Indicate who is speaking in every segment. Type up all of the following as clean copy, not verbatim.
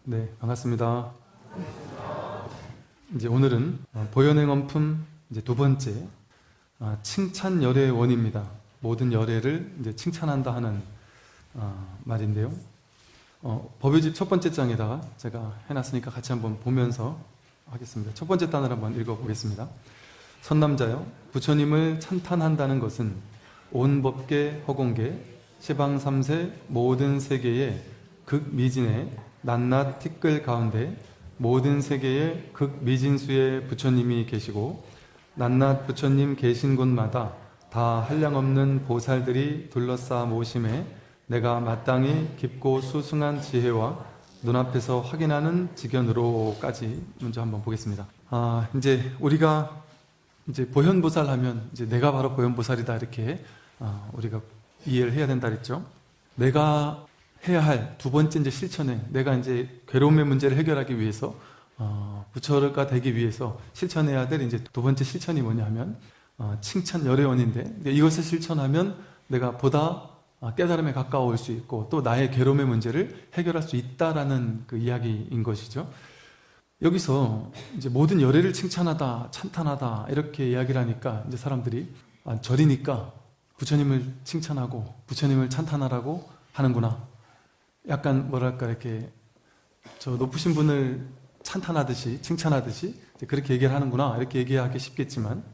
Speaker 1: 네, 반갑습니다. 이제 오늘은 보현행 원품 이제 두 번째 칭찬 열애의 원입니다. 모든 열애를 이제 칭찬한다 하는 말인데요. 법요집 첫 번째 장에다가 제가 해놨으니까 같이 한번 보면서 하겠습니다. 첫 번째 단을 한번 읽어보겠습니다. 선남자여, 부처님을 찬탄한다는 것은 온 법계 허공계 시방 삼세 모든 세계의 극미진의 낱낱 티끌 가운데 모든 세계의 극미진수의 부처님이 계시고 낱낱 부처님 계신 곳마다 다 한량없는 보살들이 둘러싸 모심에 내가 마땅히 깊고 수승한 지혜와 눈앞에서 확인하는 지견으로까지 먼저 한번 보겠습니다. 이제 우리가 이제 보현보살 하면 이제 내가 바로 보현보살이다 이렇게 우리가 이해를 해야 된다 그랬죠. 내가 해야 할 두 번째 이제 실천에 내가 이제 괴로움의 문제를 해결하기 위해서 부처가 되기 위해서 실천해야 될 이제 두 번째 실천이 뭐냐면 칭찬 열애원인데 이것을 실천하면 내가 보다 깨달음에 가까워올 수 있고 또 나의 괴로움의 문제를 해결할 수 있다라는 그 이야기인 것이죠. 여기서 이제 모든 열애를 칭찬하다, 찬탄하다 이렇게 이야기를 하니까 이제 사람들이 절이니까 부처님을 칭찬하고 부처님을 찬탄하라고 하는구나. 약간 뭐랄까 이렇게 저 높으신 분을 찬탄하듯이 칭찬하듯이 그렇게 얘기를 하는구나 이렇게 얘기하기 쉽겠지만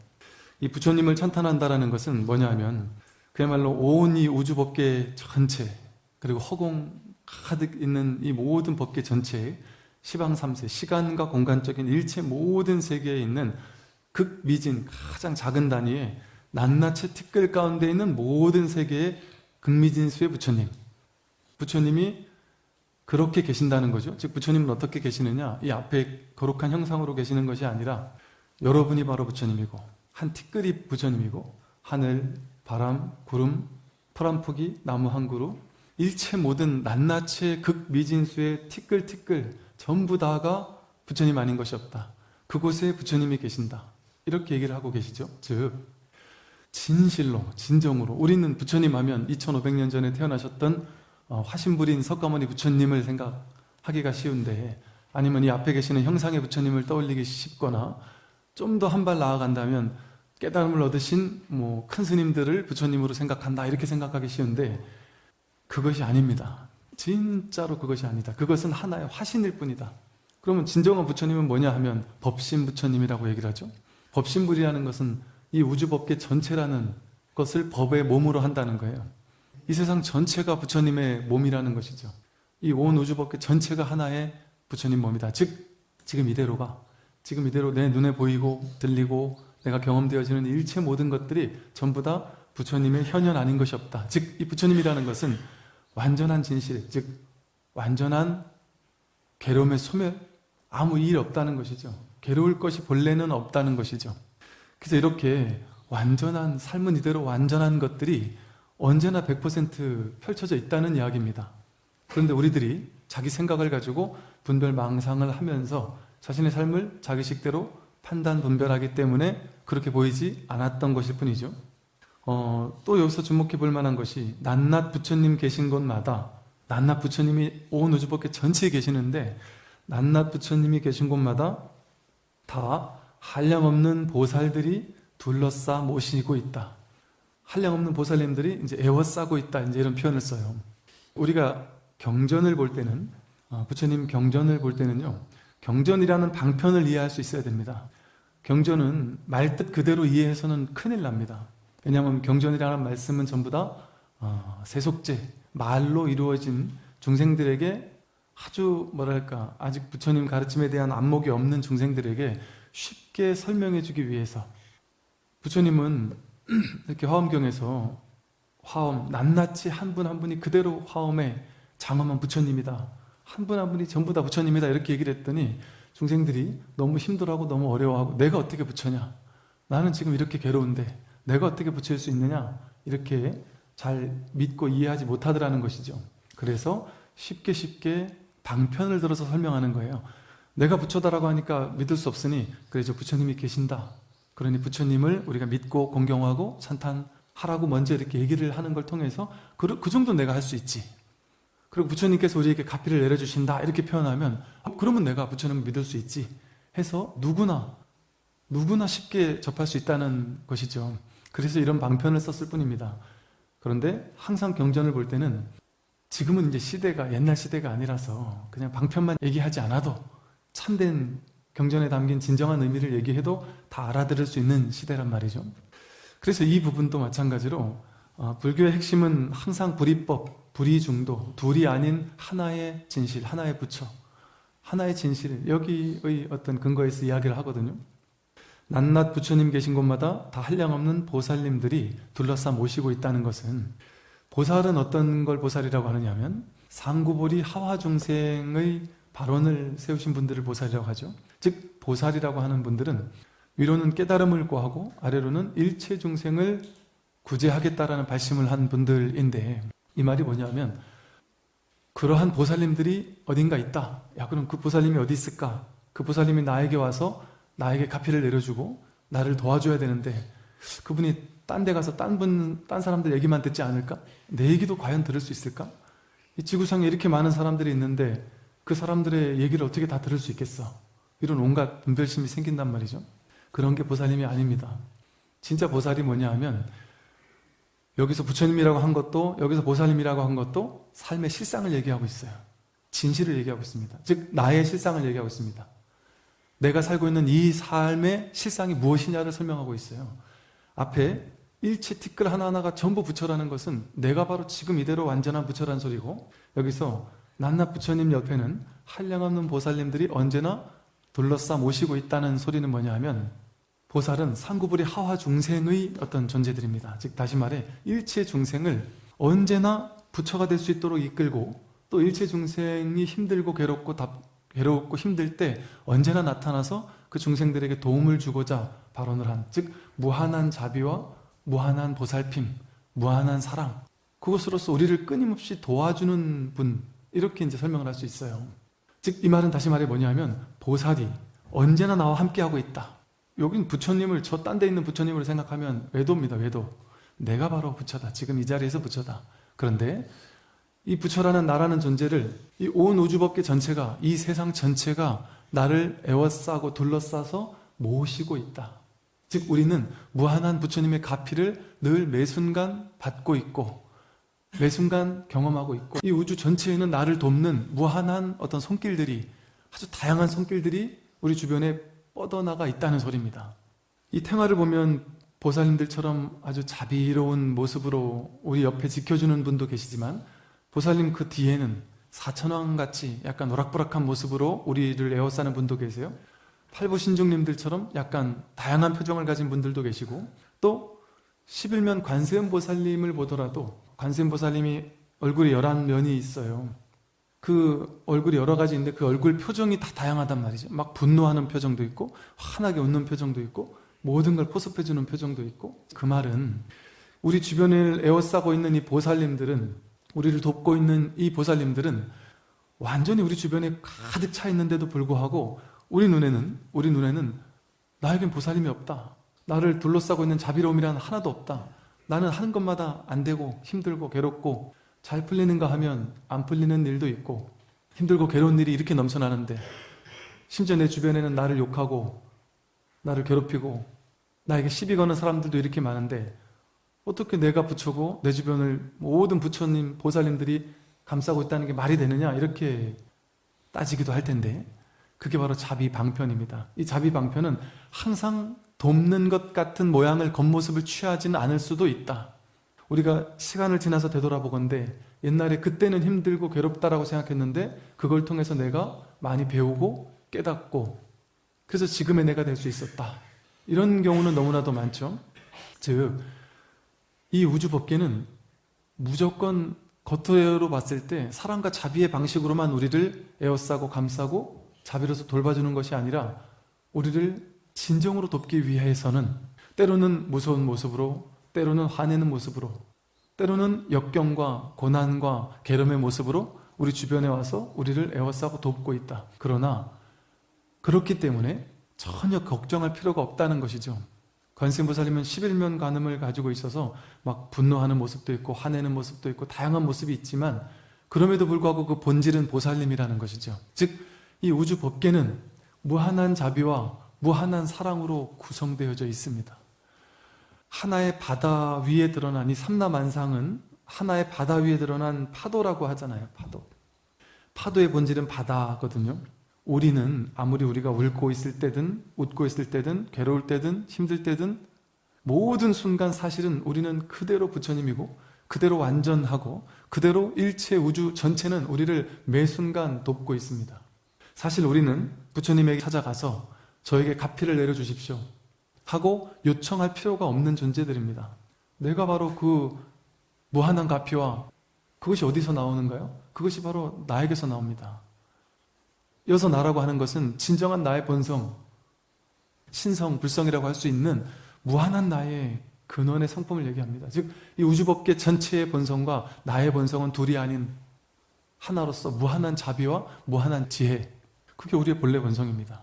Speaker 1: 이 부처님을 찬탄한다라는 것은 뭐냐 하면 그야말로 온 이 우주법계 전체 그리고 허공 가득 있는 이 모든 법계 전체에 시방삼세 시간과 공간적인 일체 모든 세계에 있는 극미진 가장 작은 단위의 낱낱의 티끌 가운데 있는 모든 세계의 극미진수의 부처님 부처님이 그렇게 계신다는 거죠. 즉 부처님은 어떻게 계시느냐 이 앞에 거룩한 형상으로 계시는 것이 아니라 여러분이 바로 부처님이고 한 티끌이 부처님이고 하늘, 바람, 구름, 풀 한 포기, 나무 한 그루 일체 모든 낱낱의 극미진수의 티끌티끌 전부 다가 부처님 아닌 것이 없다. 그곳에 부처님이 계신다. 이렇게 얘기를 하고 계시죠. 즉 진실로 진정으로 우리는 부처님 하면 2500년 전에 태어나셨던 화신불인 석가모니 부처님을 생각하기가 쉬운데 아니면 이 앞에 계시는 형상의 부처님을 떠올리기 쉽거나 좀 더 한 발 나아간다면 깨달음을 얻으신 큰 스님들을 부처님으로 생각한다 이렇게 생각하기 쉬운데 그것이 아닙니다. 진짜로 그것이 아니다. 그것은 하나의 화신일 뿐이다. 그러면 진정한 부처님은 뭐냐 하면 법신 부처님이라고 얘기를 하죠. 법신불이라는 것은 이 우주법계 전체라는 것을 법의 몸으로 한다는 거예요. 이 세상 전체가 부처님의 몸이라는 것이죠. 이 온 우주법계 전체가 하나의 부처님 몸이다. 즉 지금 이대로 내 눈에 보이고 들리고 내가 경험되어지는 일체 모든 것들이 전부 다 부처님의 현현 아닌 것이 없다. 즉 이 부처님이라는 것은 완전한 진실, 즉 완전한 괴로움의 소멸, 아무 일 없다는 것이죠. 괴로울 것이 본래는 없다는 것이죠. 그래서 이렇게 완전한 삶은 이대로 완전한 것들이 언제나 100% 펼쳐져 있다는 이야기입니다. 그런데 우리들이 자기 생각을 가지고 분별 망상을 하면서 자신의 삶을 자기식대로 판단 분별하기 때문에 그렇게 보이지 않았던 것일 뿐이죠. 또 여기서 주목해 볼 만한 것이 낱낱 부처님 계신 곳마다 낱낱 부처님이 온 우주법계 전체에 계시는데 낱낱 부처님이 계신 곳마다 다 한량없는 보살들이 둘러싸 모시고 있다. 한량없는 보살님들이 이제 에워싸고 있다. 이제 이런 표현을 써요. 우리가 경전을 볼 때는 부처님 경전을 볼 때는요. 경전이라는 방편을 이해할 수 있어야 됩니다. 경전은 말뜻 그대로 이해해서는 큰일 납니다. 왜냐하면 경전이라는 말씀은 전부 다 세속제, 말로 이루어진 중생들에게 아주 뭐랄까 아직 부처님 가르침에 대한 안목이 없는 중생들에게 쉽게 설명해 주기 위해서 부처님은 이렇게 화엄경에서 화엄, 낱낱이 한 분 한 분이 그대로 화엄에 장엄한 부처님이다. 한 분 한 분이 전부 다 부처님이다. 이렇게 얘기를 했더니 중생들이 너무 힘들어하고 너무 어려워하고 내가 어떻게 부처냐? 나는 지금 이렇게 괴로운데 내가 어떻게 부처일 수 있느냐? 이렇게 잘 믿고 이해하지 못하더라는 것이죠. 그래서 쉽게 방편을 들어서 설명하는 거예요. 내가 부처다라고 하니까 믿을 수 없으니 그래서 부처님이 계신다. 그러니 부처님을 우리가 믿고 공경하고 찬탄하라고 먼저 이렇게 얘기를 하는 걸 통해서 그 정도 내가 할 수 있지. 그리고 부처님께서 우리에게 가피를 내려주신다 이렇게 표현하면 그러면 내가 부처님을 믿을 수 있지 해서 누구나 쉽게 접할 수 있다는 것이죠. 그래서 이런 방편을 썼을 뿐입니다. 그런데 항상 경전을 볼 때는 지금은 이제 시대가 옛날 시대가 아니라서 그냥 방편만 얘기하지 않아도 참된 경전에 담긴 진정한 의미를 얘기해도 다 알아들을 수 있는 시대란 말이죠. 그래서 이 부분도 마찬가지로 불교의 핵심은 항상 불이법, 불이중도, 둘이 아닌 하나의 진실, 하나의 부처, 하나의 진실, 여기의 어떤 근거에서 이야기를 하거든요. 낱낱 부처님 계신 곳마다 다 한량없는 보살님들이 둘러싸 모시고 있다는 것은, 보살은 어떤 걸 보살이라고 하느냐면 상구보리 하화중생의 발원을 세우신 분들을 보살이라고 하죠. 즉 보살이라고 하는 분들은 위로는 깨달음을 구하고 아래로는 일체 중생을 구제하겠다라는 발심을 한 분들인데, 이 말이 뭐냐면 그러한 보살님들이 어딘가 있다. 야, 그럼 그 보살님이 어디 있을까? 그 보살님이 나에게 와서 나에게 가피를 내려주고 나를 도와줘야 되는데 그분이 딴 데 가서 딴 사람들 얘기만 듣지 않을까? 내 얘기도 과연 들을 수 있을까? 이 지구상에 이렇게 많은 사람들이 있는데 그 사람들의 얘기를 어떻게 다 들을 수 있겠어? 이런 온갖 분별심이 생긴단 말이죠. 그런 게 보살님이 아닙니다. 진짜 보살이 뭐냐 하면 여기서 부처님이라고 한 것도 여기서 보살님이라고 한 것도 삶의 실상을 얘기하고 있어요. 진실을 얘기하고 있습니다. 즉 나의 실상을 얘기하고 있습니다. 내가 살고 있는 이 삶의 실상이 무엇이냐를 설명하고 있어요. 앞에 일체 티끌 하나하나가 전부 부처라는 것은 내가 바로 지금 이대로 완전한 부처란 소리고, 여기서 낱낱 부처님 옆에는 한량없는 보살님들이 언제나 둘러싸 모시고 있다는 소리는 뭐냐 하면 보살은 상구불이 하화 중생의 어떤 존재들입니다. 즉 다시 말해 일체 중생을 언제나 부처가 될 수 있도록 이끌고, 또 일체 중생이 힘들고 괴롭고 힘들 때 언제나 나타나서 그 중생들에게 도움을 주고자 발언을 한, 즉 무한한 자비와 무한한 보살핌, 무한한 사랑, 그것으로서 우리를 끊임없이 도와주는 분, 이렇게 이제 설명을 할 수 있어요. 즉 이 말은 다시 말해 뭐냐면 보살이 언제나 나와 함께하고 있다. 여긴 부처님을, 저 딴 데 있는 부처님을 생각하면 외도입니다. 외도. 내가 바로 부처다. 지금 이 자리에서 부처다. 그런데 이 부처라는 나라는 존재를 이 온 우주법계 전체가, 이 세상 전체가 나를 에워싸고 둘러싸서 모시고 있다. 즉 우리는 무한한 부처님의 가피를 늘 매순간 받고 있고 매순간 경험하고 있고, 이 우주 전체에는 나를 돕는 무한한 어떤 손길들이, 아주 다양한 손길들이 우리 주변에 뻗어나가 있다는 소리입니다. 이 탱화를 보면 보살님들처럼 아주 자비로운 모습으로 우리 옆에 지켜주는 분도 계시지만, 보살님 그 뒤에는 사천왕같이 약간 오락부락한 모습으로 우리를 에워싸는 분도 계세요. 팔부신중님들처럼 약간 다양한 표정을 가진 분들도 계시고, 또 11면 관세음보살님을 보더라도 관세음보살님이 얼굴이 11면이 있어요. 그 얼굴이 여러 가지 있는데 그 얼굴 표정이 다 다양하단 말이죠. 막 분노하는 표정도 있고 환하게 웃는 표정도 있고 모든 걸 포섭해주는 표정도 있고, 그 말은 우리 주변을 에워싸고 있는 이 보살님들은, 우리를 돕고 있는 이 보살님들은 완전히 우리 주변에 가득 차 있는데도 불구하고 우리 눈에는 나에겐 보살님이 없다. 나를 둘러싸고 있는 자비로움이란 하나도 없다. 나는 하는 것마다 안 되고 힘들고 괴롭고 잘 풀리는가 하면 안 풀리는 일도 있고 힘들고 괴로운 일이 이렇게 넘쳐나는데, 심지어 내 주변에는 나를 욕하고 나를 괴롭히고 나에게 시비 거는 사람들도 이렇게 많은데 어떻게 내가 부처고 내 주변을 모든 부처님, 보살님들이 감싸고 있다는 게 말이 되느냐, 이렇게 따지기도 할 텐데, 그게 바로 자비방편입니다. 이 자비방편은 항상 돕는 것 같은 모양을, 겉모습을 취하지는 않을 수도 있다. 우리가 시간을 지나서 되돌아보건대 옛날에 그때는 힘들고 괴롭다라고 생각했는데 그걸 통해서 내가 많이 배우고 깨닫고 그래서 지금의 내가 될 수 있었다. 이런 경우는 너무나도 많죠. 즉 이 우주법계는 무조건 겉으로 봤을 때 사랑과 자비의 방식으로만 우리를 에워싸고 감싸고 자비로서 돌봐주는 것이 아니라 우리를 진정으로 돕기 위해서는 때로는 무서운 모습으로, 때로는 화내는 모습으로, 때로는 역경과 고난과 괴로움의 모습으로 우리 주변에 와서 우리를 에워싸고 돕고 있다. 그러나 그렇기 때문에 전혀 걱정할 필요가 없다는 것이죠. 관세음보살님은 11면 관음을 가지고 있어서 막 분노하는 모습도 있고 화내는 모습도 있고 다양한 모습이 있지만 그럼에도 불구하고 그 본질은 보살님이라는 것이죠. 즉, 이 우주 법계는 무한한 자비와 무한한 사랑으로 구성되어져 있습니다. 하나의 바다 위에 드러난 이 삼라만상은 하나의 바다 위에 드러난 파도라고 하잖아요. 파도. 파도의 본질은 바다거든요. 우리는 아무리 우리가 울고 있을 때든 웃고 있을 때든 괴로울 때든 힘들 때든 모든 순간 사실은 우리는 그대로 부처님이고 그대로 완전하고 그대로 일체 우주 전체는 우리를 매 순간 돕고 있습니다. 사실 우리는 부처님에게 찾아가서 저에게 가피를 내려주십시오 하고 요청할 필요가 없는 존재들입니다. 내가 바로 그 무한한 가피와 그것이 어디서 나오는가요? 그것이 바로 나에게서 나옵니다. 여서 나라고 하는 것은 진정한 나의 본성, 신성, 불성이라고 할 수 있는 무한한 나의 근원의 성품을 얘기합니다. 즉, 이 우주법계 전체의 본성과 나의 본성은 둘이 아닌 하나로서 무한한 자비와 무한한 지혜, 그게 우리의 본래 본성입니다.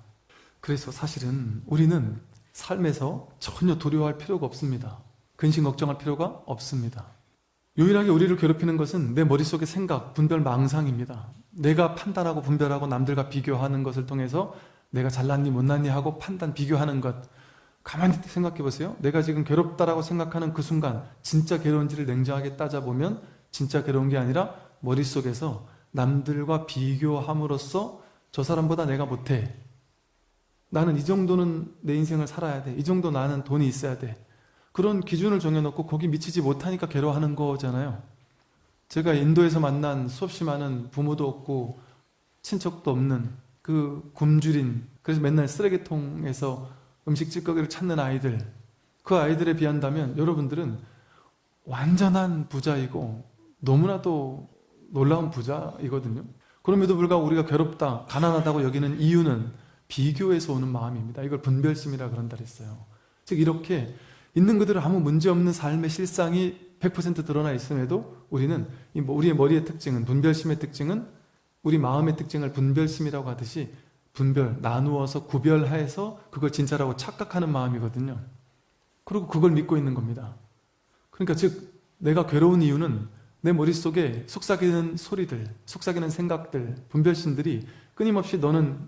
Speaker 1: 그래서 사실은 우리는 삶에서 전혀 두려워할 필요가 없습니다. 근심 걱정할 필요가 없습니다. 유일하게 우리를 괴롭히는 것은 내 머릿속의 생각, 분별, 망상입니다. 내가 판단하고 분별하고 남들과 비교하는 것을 통해서 내가 잘났니 못났니 하고 판단, 비교하는 것. 가만히 생각해 보세요. 내가 지금 괴롭다라고 생각하는 그 순간 진짜 괴로운지를 냉정하게 따져보면 진짜 괴로운 게 아니라 머릿속에서 남들과 비교함으로써 저 사람보다 내가 못해. 나는 이 정도는 내 인생을 살아야 돼. 이 정도 나는 돈이 있어야 돼. 그런 기준을 정해놓고 거기 미치지 못하니까 괴로워하는 거잖아요. 제가 인도에서 만난 수없이 많은 부모도 없고 친척도 없는 그 굶주린, 그래서 맨날 쓰레기통에서 음식 찌꺼기를 찾는 아이들, 그 아이들에 비한다면 여러분들은 완전한 부자이고 너무나도 놀라운 부자이거든요. 그럼에도 불구하고 우리가 괴롭다, 가난하다고 여기는 이유는 비교에서 오는 마음입니다. 이걸 분별심이라 그런다 그랬어요. 즉 이렇게 있는 그대로 아무 문제없는 삶의 실상이 100% 드러나 있음에도 우리는 우리의 머리의 특징은, 분별심의 특징은 우리 마음의 특징을 분별심이라고 하듯이 분별, 나누어서 구별해서 그걸 진짜라고 착각하는 마음이거든요. 그리고 그걸 믿고 있는 겁니다. 그러니까 즉 내가 괴로운 이유는 내 머릿속에 속삭이는 소리들, 속삭이는 생각들, 분별심들이 끊임없이 너는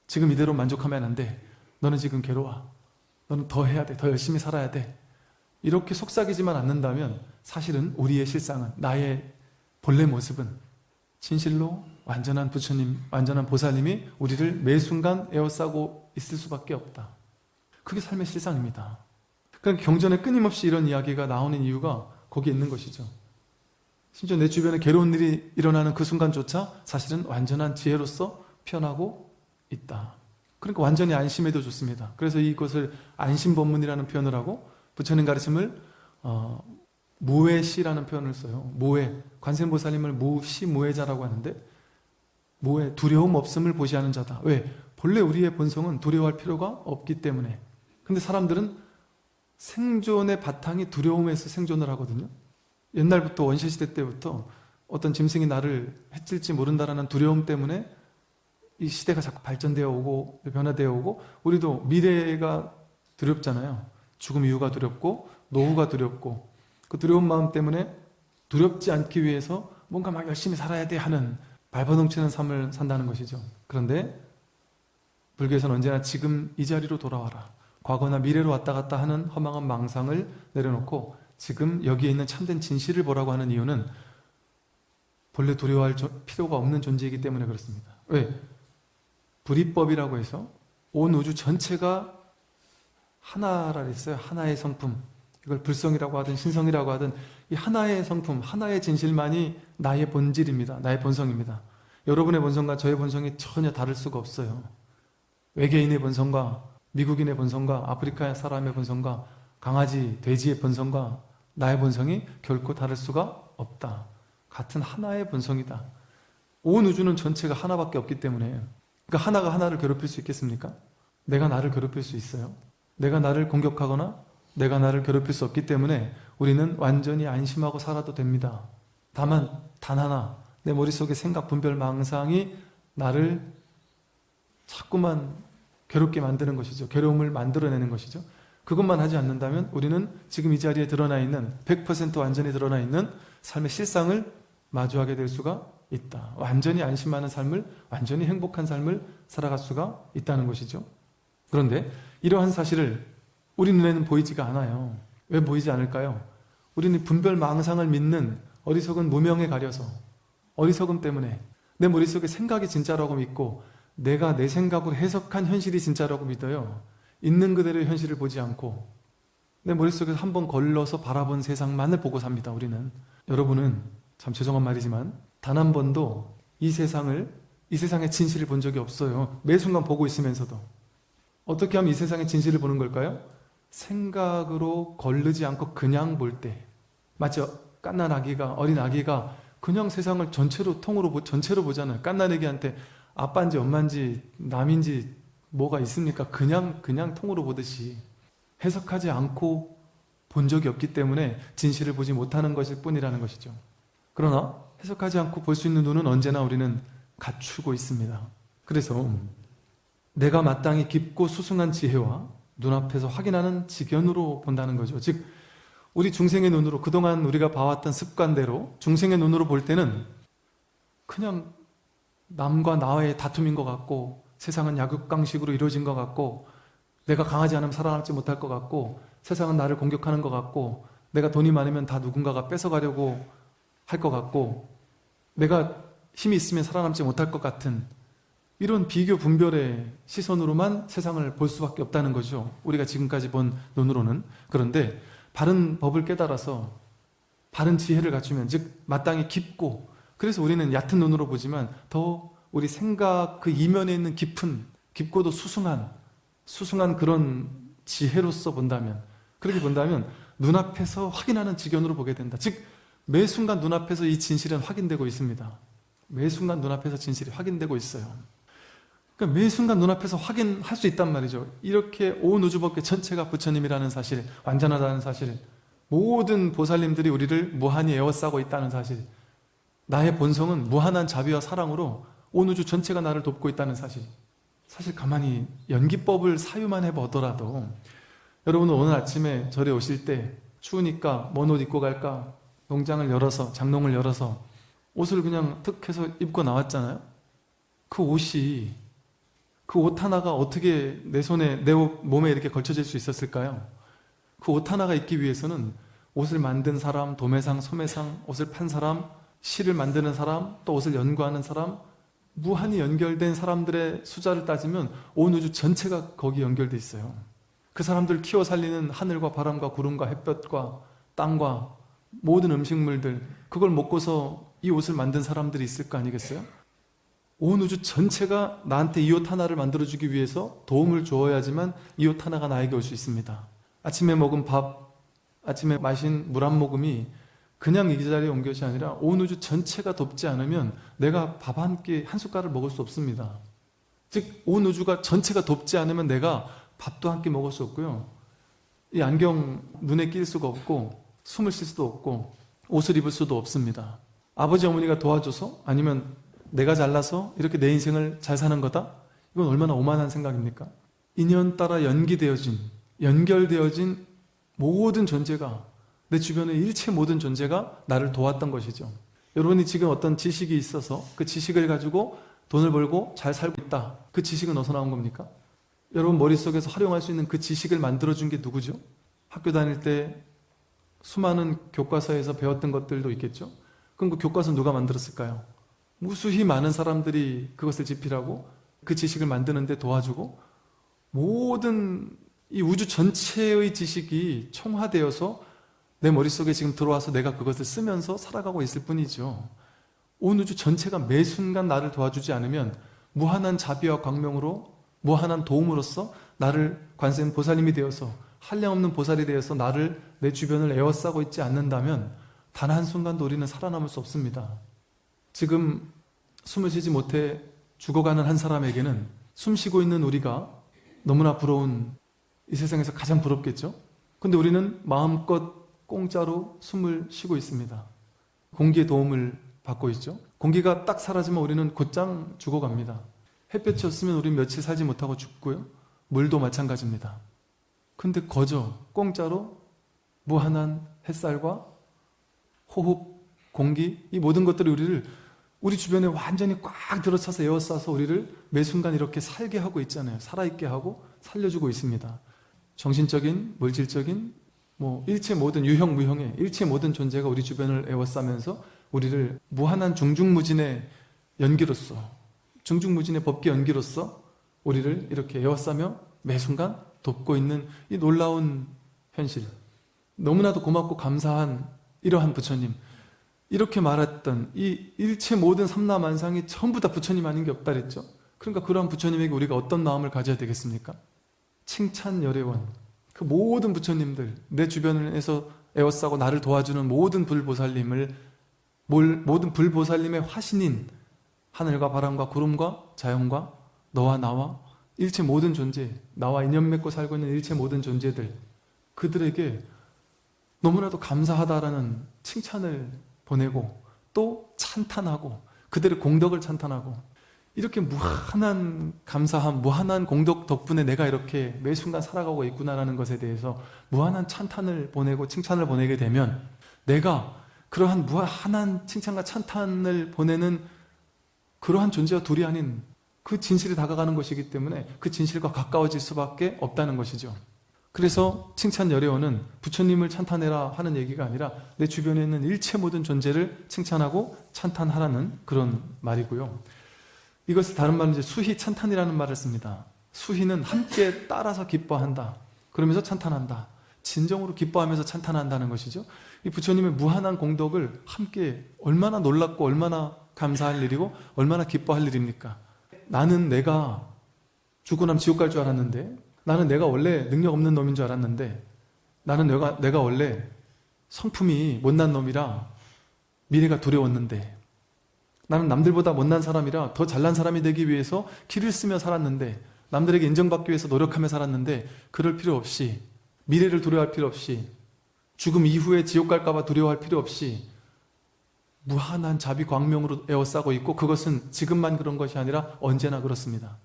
Speaker 1: 지금 이대로 만족하면 안 돼. 너는 지금 괴로워. 너는 더 해야 돼. 더 열심히 살아야 돼. 이렇게 속삭이지만 않는다면 사실은 우리의 실상은, 나의 본래 모습은 진실로 완전한 부처님, 완전한 보살님이 우리를 매 순간 에워싸고 있을 수밖에 없다. 그게 삶의 실상입니다. 그러니까 경전에 끊임없이 이런 이야기가 나오는 이유가 거기에 있는 것이죠. 심지어 내 주변에 괴로운 일이 일어나는 그 순간조차 사실은 완전한 지혜로서 표현하고 있다. 그러니까 완전히 안심해도 좋습니다. 그래서 이것을 안심법문이라는 표현을 하고 부처님 가르침을 무외시라는 표현을 써요. 무외, 관세음보살님을 무시무외자라고 하는데 무외, 두려움 없음을 보시하는 자다. 왜? 본래 우리의 본성은 두려워할 필요가 없기 때문에. 근데 사람들은 생존의 바탕이 두려움에서 생존을 하거든요. 옛날부터 원시시대 때부터 어떤 짐승이 나를 해칠지 모른다라는 두려움 때문에 이 시대가 자꾸 발전되어 오고 변화되어 오고 우리도 미래가 두렵잖아요. 죽음 이후가 두렵고 노후가 두렵고 그 두려운 마음 때문에 두렵지 않기 위해서 뭔가 막 열심히 살아야 돼 하는 발버둥치는 삶을 산다는 것이죠. 그런데 불교에서는 언제나 지금 이 자리로 돌아와라. 과거나 미래로 왔다 갔다 하는 허망한 망상을 내려놓고 지금 여기에 있는 참된 진실을 보라고 하는 이유는 본래 두려워할 필요가 없는 존재이기 때문에 그렇습니다. 왜? 불이법이라고 해서 온 우주 전체가 하나라 했어요. 하나의 성품. 이걸 불성이라고 하든 신성이라고 하든 이 하나의 성품, 하나의 진실만이 나의 본질입니다. 나의 본성입니다. 여러분의 본성과 저의 본성이 전혀 다를 수가 없어요. 외계인의 본성과 미국인의 본성과 아프리카 사람의 본성과 강아지, 돼지의 본성과 나의 본성이 결코 다를 수가 없다. 같은 하나의 본성이다. 온 우주는 전체가 하나밖에 없기 때문에 그러니까 하나가 하나를 괴롭힐 수 있겠습니까? 내가 나를 괴롭힐 수 있어요? 내가 나를 공격하거나 내가 나를 괴롭힐 수 없기 때문에 우리는 완전히 안심하고 살아도 됩니다. 다만 단 하나, 내 머릿속에 생각, 분별, 망상이 나를 자꾸만 괴롭게 만드는 것이죠. 괴로움을 만들어내는 것이죠. 그것만 하지 않는다면 우리는 지금 이 자리에 드러나 있는 100% 완전히 드러나 있는 삶의 실상을 마주하게 될 수가 있다. 완전히 안심하는 삶을, 완전히 행복한 삶을 살아갈 수가 있다는 것이죠. 그런데 이러한 사실을 우리 눈에는 보이지가 않아요. 왜 보이지 않을까요? 우리는 분별망상을 믿는 어리석은 무명에 가려서, 어리석음 때문에 내 머릿속에 생각이 진짜라고 믿고 내가 내 생각으로 해석한 현실이 진짜라고 믿어요. 있는 그대로의 현실을 보지 않고 내 머릿속에서 한번 걸러서 바라본 세상만을 보고 삽니다. 우리는. 여러분은 참 죄송한 말이지만 단 한 번도 이 세상의 진실을 본 적이 없어요. 매 순간 보고 있으면서도. 어떻게 하면 이 세상의 진실을 보는 걸까요? 생각으로 거르지 않고 그냥 볼 때. 마치 갓난 아기가, 어린 아기가 그냥 세상을 전체로 보잖아요. 갓난 아기한테 아빠인지 엄마인지 남인지 뭐가 있습니까? 그냥 통으로 보듯이 해석하지 않고 본 적이 없기 때문에 진실을 보지 못하는 것일 뿐이라는 것이죠. 그러나 해석하지 않고 볼 수 있는 눈은 언제나 우리는 갖추고 있습니다. 그래서 내가 마땅히 깊고 수승한 지혜와 눈앞에서 확인하는 지견으로 본다는 거죠. 즉 우리 중생의 눈으로, 그동안 우리가 봐왔던 습관대로 중생의 눈으로 볼 때는 그냥 남과 나의 다툼인 것 같고, 세상은 약육강식으로 이루어진 것 같고, 내가 강하지 않으면 살아남지 못할 것 같고, 세상은 나를 공격하는 것 같고, 내가 돈이 많으면 다 누군가가 뺏어가려고 할 것 같고, 내가 힘이 있으면 살아남지 못할 것 같은 이런 비교 분별의 시선으로만 세상을 볼 수밖에 없다는 거죠. 우리가 지금까지 본 눈으로는. 그런데 바른 법을 깨달아서 바른 지혜를 갖추면, 즉 마땅히 깊고, 그래서 우리는 얕은 눈으로 보지만 더 우리 생각 그 이면에 있는 깊고도 수승한 그런 지혜로서 본다면, 그렇게 본다면 눈앞에서 확인하는 지견으로 보게 된다. 즉 매 순간 눈앞에서 이 진실은 확인되고 있습니다. 매 순간 눈앞에서 진실이 확인되고 있어요. 그러니까 매 순간 눈앞에서 확인할 수 있단 말이죠. 이렇게 온 우주법계 전체가 부처님이라는 사실, 완전하다는 사실, 모든 보살님들이 우리를 무한히 에워싸고 있다는 사실, 나의 본성은 무한한 자비와 사랑으로 온 우주 전체가 나를 돕고 있다는 사실. 사실 가만히 연기법을 사유만 해보더라도, 여러분은 오늘 아침에 절에 오실 때 추우니까 뭔 옷 입고 갈까? 농장을 열어서, 장롱을 열어서 옷을 그냥 툭 해서 입고 나왔잖아요. 그 옷 하나가 어떻게 내 손에, 내 몸에 이렇게 걸쳐질 수 있었을까요? 그 옷 하나가 있기 위해서는 옷을 만든 사람, 도매상, 소매상, 옷을 판 사람, 실을 만드는 사람, 또 옷을 연구하는 사람, 무한히 연결된 사람들의 숫자를 따지면 온 우주 전체가 거기 연결돼 있어요. 그 사람들 키워 살리는 하늘과 바람과 구름과 햇볕과 땅과 모든 음식물들, 그걸 먹고서 이 옷을 만든 사람들이 있을 거 아니겠어요? 온 우주 전체가 나한테 이 옷 하나를 만들어주기 위해서 도움을 주어야지만 이 옷 하나가 나에게 올 수 있습니다. 아침에 먹은 밥, 아침에 마신 물 한 모금이 그냥 이 자리에 온 것이 아니라 온 우주 전체가 돕지 않으면 내가 밥 한 끼, 한 숟갈을 먹을 수 없습니다. 즉 온 우주가 전체가 돕지 않으면 내가 밥도 한 끼 먹을 수 없고요. 이 안경 눈에 낄 수가 없고, 숨을 쉴 수도 없고, 옷을 입을 수도 없습니다. 아버지 어머니가 도와줘서, 아니면 내가 잘나서 이렇게 내 인생을 잘 사는 거다? 이건 얼마나 오만한 생각입니까? 인연 따라 연결되어진 모든 존재가, 내 주변의 일체 모든 존재가 나를 도왔던 것이죠. 여러분이 지금 어떤 지식이 있어서 그 지식을 가지고 돈을 벌고 잘 살고 있다. 그 지식은 어디서 나온 겁니까? 여러분 머릿속에서 활용할 수 있는 그 지식을 만들어준 게 누구죠? 학교 다닐 때 수많은 교과서에서 배웠던 것들도 있겠죠? 그럼 그 교과서 누가 만들었을까요? 무수히 많은 사람들이 그것을 집필하고 그 지식을 만드는데 도와주고, 모든 이 우주 전체의 지식이 총화되어서 내 머릿속에 지금 들어와서 내가 그것을 쓰면서 살아가고 있을 뿐이죠. 온 우주 전체가 매 순간 나를 도와주지 않으면 무한한 자비와 광명으로, 무한한 도움으로써 나를 관세음 보살님이 되어서, 한량없는 보살이 되어서 나를, 내 주변을 에워싸고 있지 않는다면 단 한순간도 우리는 살아남을 수 없습니다. 지금 숨을 쉬지 못해 죽어가는 한 사람에게는 숨 쉬고 있는 우리가 너무나 부러운, 이 세상에서 가장 부럽겠죠? 근데 우리는 마음껏 공짜로 숨을 쉬고 있습니다. 공기의 도움을 받고 있죠. 공기가 딱 사라지면 우리는 곧장 죽어갑니다. 햇볕이 없으면 우리는 며칠 살지 못하고 죽고요. 물도 마찬가지입니다. 근데 거저 공짜로 무한한 햇살과 호흡, 공기, 이 모든 것들이 우리 주변에 완전히 꽉 들어차서 에워싸서 우리를 매 순간 이렇게 살게 하고 있잖아요. 살아있게 하고 살려주고 있습니다. 정신적인, 물질적인, 일체 모든 유형, 무형의 일체 모든 존재가 우리 주변을 에워싸면서 우리를 무한한 중중무진의 연기로서, 중중무진의 법계 연기로서 우리를 이렇게 에워싸며 매 순간 돕고 있는 이 놀라운 현실, 너무나도 고맙고 감사한 이러한 부처님, 이렇게 말했던 이 일체 모든 삼라만상이 전부 다 부처님 아닌 게 없다 그랬죠. 그러니까 그러한 부처님에게 우리가 어떤 마음을 가져야 되겠습니까? 칭찬열애원, 그 모든 부처님들, 내 주변에서 에워싸고 나를 도와주는 모든 불보살님의 화신인 하늘과 바람과 구름과 자연과 너와 나와 일체 모든 존재, 나와 인연 맺고 살고 있는 일체 모든 존재들, 그들에게 너무나도 감사하다라는 칭찬을 보내고 또 찬탄하고 그들의 공덕을 찬탄하고, 이렇게 무한한 감사함, 무한한 공덕 덕분에 내가 이렇게 매 순간 살아가고 있구나라는 것에 대해서 무한한 찬탄을 보내고 칭찬을 보내게 되면, 내가 그러한 무한한 칭찬과 찬탄을 보내는 그러한 존재와 둘이 아닌 그 진실에 다가가는 것이기 때문에 그 진실과 가까워질 수밖에 없다는 것이죠. 그래서 칭찬열애원은 부처님을 찬탄해라 하는 얘기가 아니라 내 주변에 있는 일체 모든 존재를 칭찬하고 찬탄하라는 그런 말이고요. 이것을 다른 말로 이제 수희 찬탄이라는 말을 씁니다. 수희는 함께 따라서 기뻐한다, 그러면서 찬탄한다, 진정으로 기뻐하면서 찬탄한다는 것이죠. 이 부처님의 무한한 공덕을 함께, 얼마나 놀랍고 얼마나 감사할 일이고 얼마나 기뻐할 일입니까? 나는 내가 죽고 나면 지옥 갈 줄 알았는데, 나는 내가 원래 능력 없는 놈인 줄 알았는데, 나는 내가 원래 성품이 못난 놈이라 미래가 두려웠는데, 나는 남들보다 못난 사람이라 더 잘난 사람이 되기 위해서 길을 쓰며 살았는데, 남들에게 인정받기 위해서 노력하며 살았는데, 그럴 필요 없이, 미래를 두려워할 필요 없이, 죽음 이후에 지옥 갈까봐 두려워할 필요 없이 무한한 자비 광명으로 에워싸고 있고, 그것은 지금만 그런 것이 아니라 언제나 그렇습니다.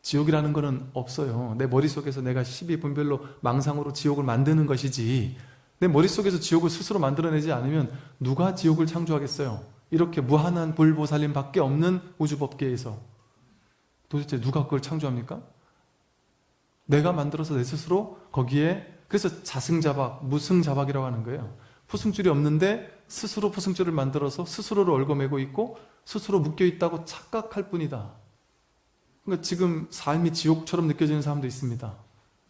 Speaker 1: 지옥이라는 것은 없어요. 내 머릿속에서 내가 십이분별로 망상으로 지옥을 만드는 것이지, 내 머릿속에서 지옥을 스스로 만들어내지 않으면 누가 지옥을 창조하겠어요? 이렇게 무한한 불보살님 밖에 없는 우주법계에서 도대체 누가 그걸 창조합니까? 내가 만들어서 내 스스로 거기에, 그래서 자승자박, 무승자박이라고 하는 거예요. 포승줄이 없는데 스스로 포승줄을 만들어서 스스로를 얽어매고 있고 스스로 묶여있다고 착각할 뿐이다. 그러니까 지금 삶이 지옥처럼 느껴지는 사람도 있습니다.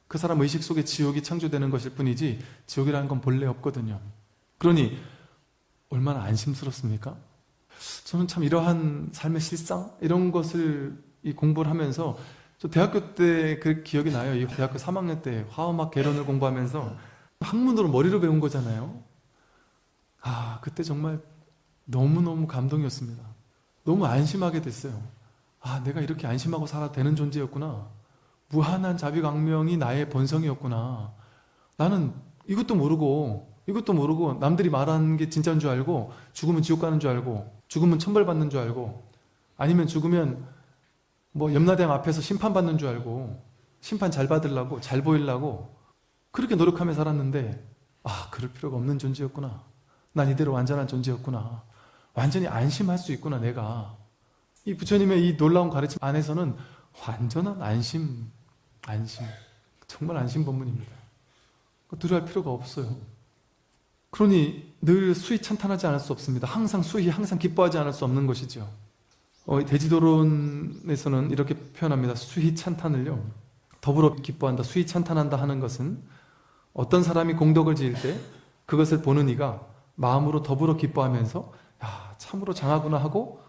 Speaker 1: 그 사람 의식 속에 지옥이 창조되는 것일 뿐이지 지옥이라는 건 본래 없거든요. 그러니 얼마나 안심스럽습니까? 저는 참 이러한 삶의 실상, 이런 것을 공부를 하면서, 저 대학교 때 그 기억이 나요. 이 대학교 3학년 때 화엄학 개론을 공부하면서 학문으로 머리로 배운 거잖아요. 그때 정말 너무너무 감동이었습니다. 너무 안심하게 됐어요. 내가 이렇게 안심하고 살아도 되는 존재였구나. 무한한 자비광명이 나의 본성이었구나. 나는 이것도 모르고 남들이 말하는 게 진짜인 줄 알고, 죽으면 지옥 가는 줄 알고, 죽으면 천벌 받는 줄 알고, 아니면 죽으면 염라대왕 앞에서 심판받는 줄 알고, 심판 잘 받으려고, 잘 보이려고 그렇게 노력하며 살았는데, 그럴 필요가 없는 존재였구나. 난 이대로 완전한 존재였구나. 완전히 안심할 수 있구나, 내가. 이 부처님의 이 놀라운 가르침 안에서는 완전한 안심, 정말 안심법문입니다. 두려워할 필요가 없어요. 그러니 늘 수희 찬탄하지 않을 수 없습니다. 항상 기뻐하지 않을 수 없는 것이죠. 대지도론에서는 이렇게 표현합니다. 수희 찬탄을요, 더불어 기뻐한다, 수희 찬탄한다 하는 것은, 어떤 사람이 공덕을 지을 때 그것을 보는 이가 마음으로 더불어 기뻐하면서 참으로 장하구나 하고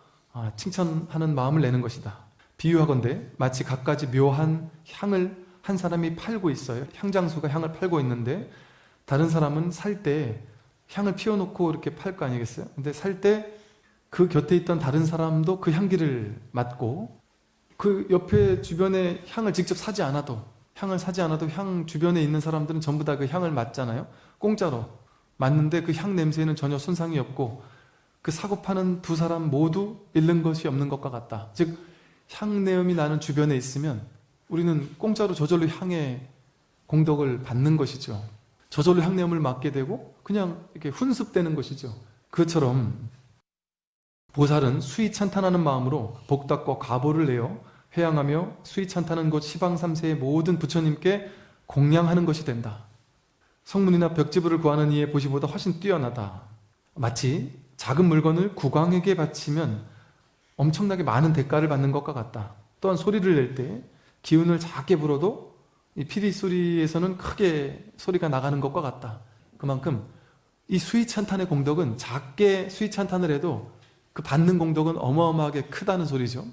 Speaker 1: 칭찬하는 마음을 내는 것이다. 비유하건대 마치 갖가지 묘한 향을 한 사람이 팔고 있어요. 향장수가 향을 팔고 있는데, 다른 사람은 살 때 향을 피워놓고 이렇게 팔 거 아니겠어요? 근데 살 때 그 곁에 있던 다른 사람도 그 향기를 맡고, 그 옆에 주변에 향을 직접 사지 않아도 향 주변에 있는 사람들은 전부 다 그 향을 맡잖아요. 공짜로 맡는데 그 향 냄새에는 전혀 손상이 없고, 그 사고 파는 두 사람 모두 잃는 것이 없는 것과 같다. 즉, 향내음이 나는 주변에 있으면 우리는 공짜로 저절로 향의 공덕을 받는 것이죠. 저절로 향내음을 맡게 되고 그냥 이렇게 훈습되는 것이죠. 그것처럼 보살은 수위찬탄하는 마음으로 복덕과 가보를 내어 회양하며 수위찬탄은 곧 시방삼세의 모든 부처님께 공양하는 것이 된다. 성문이나 벽지부를 구하는 이의 보시보다 훨씬 뛰어나다. 마치 작은 물건을 국왕에게 바치면 엄청나게 많은 대가를 받는 것과 같다. 또한 소리를 낼 때 기운을 작게 불어도 이 피리 소리에서는 크게 소리가 나가는 것과 같다. 그만큼 이 수위찬탄의 공덕은 작게 수위찬탄을 해도 그 받는 공덕은 어마어마하게 크다는 소리죠.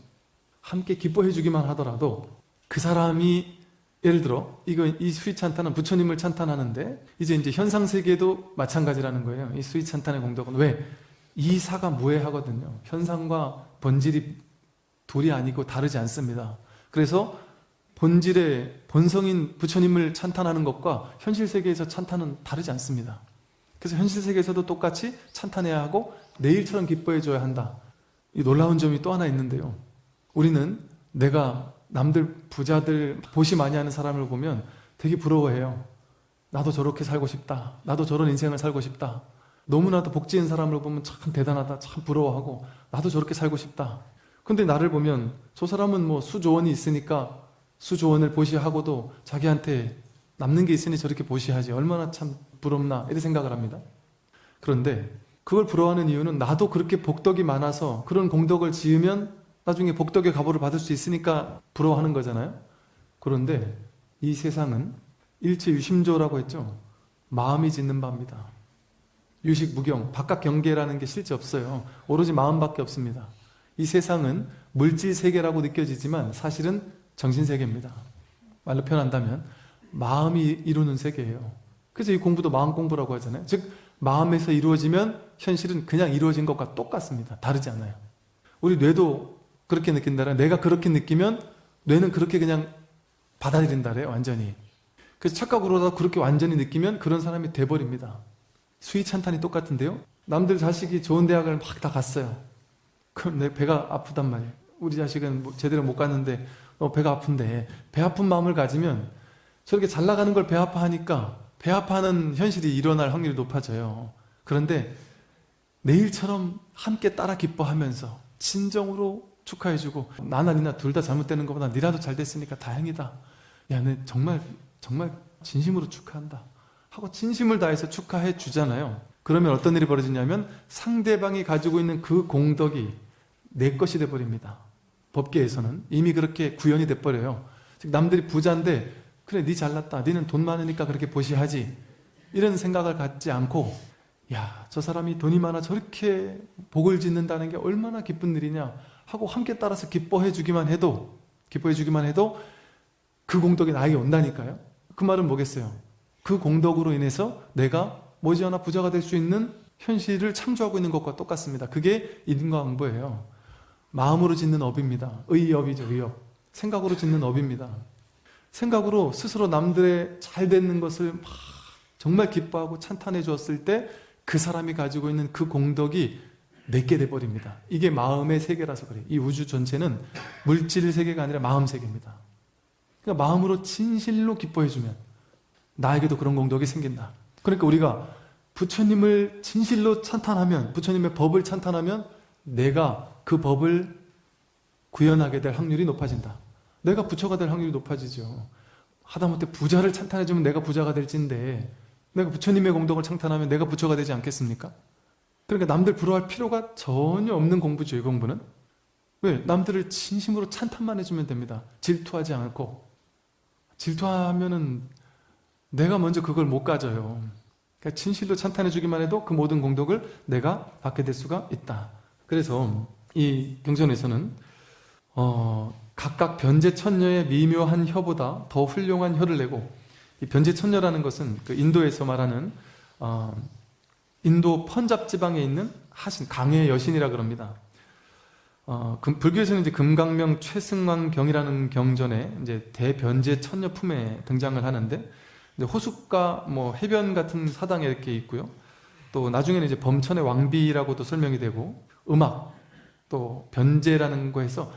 Speaker 1: 함께 기뻐해 주기만 하더라도 그 사람이 예를 들어 이 수위찬탄은 부처님을 찬탄하는데 이제 현상세계도 마찬가지라는 거예요. 이 수위찬탄의 공덕은 왜? 이사가 무해하거든요. 현상과 본질이 둘이 아니고 다르지 않습니다. 그래서 본질의 본성인 부처님을 찬탄하는 것과 현실세계에서 찬탄은 다르지 않습니다. 그래서 현실세계에서도 똑같이 찬탄해야 하고 내일처럼 기뻐해줘야 한다. 이 놀라운 점이 또 하나 있는데요. 우리는 내가 남들 부자들 보시 많이 하는 사람을 보면 되게 부러워해요. 나도 저렇게 살고 싶다. 나도 저런 인생을 살고 싶다. 너무나도 복지인 사람을 보면 참 대단하다. 참 부러워하고 나도 저렇게 살고 싶다. 근데 나를 보면 저 사람은 뭐 수조원이 있으니까 수조원을 보시하고도 자기한테 남는 게 있으니 저렇게 보시하지. 얼마나 참 부럽나 이렇게 생각을 합니다. 그런데 그걸 부러워하는 이유는 나도 그렇게 복덕이 많아서 그런 공덕을 지으면 나중에 복덕의 가보를 받을 수 있으니까 부러워하는 거잖아요. 그런데 이 세상은 일체 유심조라고 했죠. 마음이 짓는 바입니다. 유식 무경, 바깥 경계라는 게 실제 없어요. 오로지 마음밖에 없습니다. 이 세상은 물질 세계라고 느껴지지만 사실은 정신 세계입니다. 말로 표현한다면 마음이 이루는 세계예요. 그래서 이 공부도 마음 공부라고 하잖아요. 즉 마음에서 이루어지면 현실은 그냥 이루어진 것과 똑같습니다. 다르지 않아요. 우리 뇌도 그렇게 느낀다라. 내가 그렇게 느끼면 뇌는 그렇게 그냥 받아들인다래요. 완전히. 그래서 착각으로라도 그렇게 완전히 느끼면 그런 사람이 돼버립니다. 수위찬탄이 똑같은데요. 남들 자식이 좋은 대학을 막 다 갔어요. 그럼 내 배가 아프단 말이에요. 우리 자식은 제대로 못 갔는데 배가 아픈데 배 아픈 마음을 가지면 저렇게 잘 나가는 걸 배 아파하니까 배 아파하는 현실이 일어날 확률이 높아져요. 그런데 내일처럼 함께 따라 기뻐하면서 진정으로 축하해주고 나나 니나 둘 다 잘못되는 것보다 니라도 잘 됐으니까 다행이다. 야, 내 정말 진심으로 축하한다 하고 진심을 다해서 축하해 주잖아요. 그러면 어떤 일이 벌어지냐면 상대방이 가지고 있는 그 공덕이 내 것이 돼버립니다. 법계에서는 이미 그렇게 구현이 돼버려요. 즉 남들이 부자인데 그래 니 잘났다. 니는 돈 많으니까 그렇게 보시하지. 이런 생각을 갖지 않고 야, 저 사람이 돈이 많아 저렇게 복을 짓는다는 게 얼마나 기쁜 일이냐 하고 함께 따라서 기뻐해 주기만 해도 그 공덕이 나에게 온다니까요. 그 말은 뭐겠어요? 그 공덕으로 인해서 내가 머지않아 부자가 될 수 있는 현실을 창조하고 있는 것과 똑같습니다. 그게 인과응보예요. 마음으로 짓는 업입니다. 의업이죠. 의업. 생각으로 짓는 업입니다. 생각으로 스스로 남들의 잘 되는 것을 막 정말 기뻐하고 찬탄해 주었을 때 그 사람이 가지고 있는 그 공덕이 내게 돼버립니다. 이게 마음의 세계라서 그래요. 이 우주 전체는 물질 세계가 아니라 마음 세계입니다. 그러니까 마음으로 진실로 기뻐해주면 나에게도 그런 공덕이 생긴다. 그러니까 우리가 부처님을 진실로 찬탄하면, 부처님의 법을 찬탄하면 내가 그 법을 구현하게 될 확률이 높아진다. 내가 부처가 될 확률이 높아지죠. 하다못해 부자를 찬탄해주면 내가 부자가 될진데 내가 부처님의 공덕을 찬탄하면 내가 부처가 되지 않겠습니까? 그러니까 남들 부러워할 필요가 전혀 없는 공부죠. 이 공부는. 왜? 남들을 진심으로 찬탄만 해주면 됩니다. 질투하지 않고. 질투하면은 내가 먼저 그걸 못 가져요. 그러니까 진실로 찬탄해주기만 해도 그 모든 공덕을 내가 받게 될 수가 있다. 그래서 이 경전에서는 각각 변제천녀의 미묘한 혀보다 더 훌륭한 혀를 내고, 이 변제천녀라는 것은 그 인도에서 말하는 인도 펀잡 지방에 있는 하신 강의 여신이라 그럽니다. 불교에서는 이제 금강명 최승왕경이라는 경전에 이제 대변제천녀 품에 등장을 하는데, 이제 호숫가 뭐 해변 같은 사당에 이렇게 있고요. 또 나중에는 이제 범천의 왕비라고도 설명이 되고, 음악 또 변제라는 거에서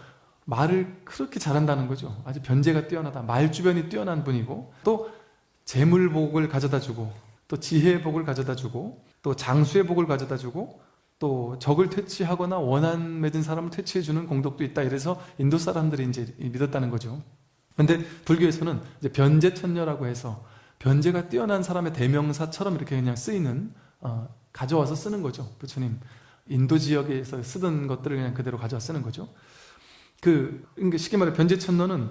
Speaker 1: 말을 그렇게 잘한다는 거죠. 아주 변제가 뛰어나다. 말 주변이 뛰어난 분이고, 또 재물복을 가져다 주고, 또 지혜의 복을 가져다 주고, 또 장수의 복을 가져다 주고, 또 적을 퇴치하거나 원한 맺은 사람을 퇴치해주는 공덕도 있다. 이래서 인도 사람들이 이제 믿었다는 거죠. 근데 불교에서는 이제 변제천녀라고 해서 변제가 뛰어난 사람의 대명사처럼 이렇게 그냥 쓰이는, 가져와서 쓰는 거죠. 부처님 인도 지역에서 쓰던 것들을 그냥 그대로 가져와 쓰는 거죠. 그러니까 쉽게 말해 변제천녀는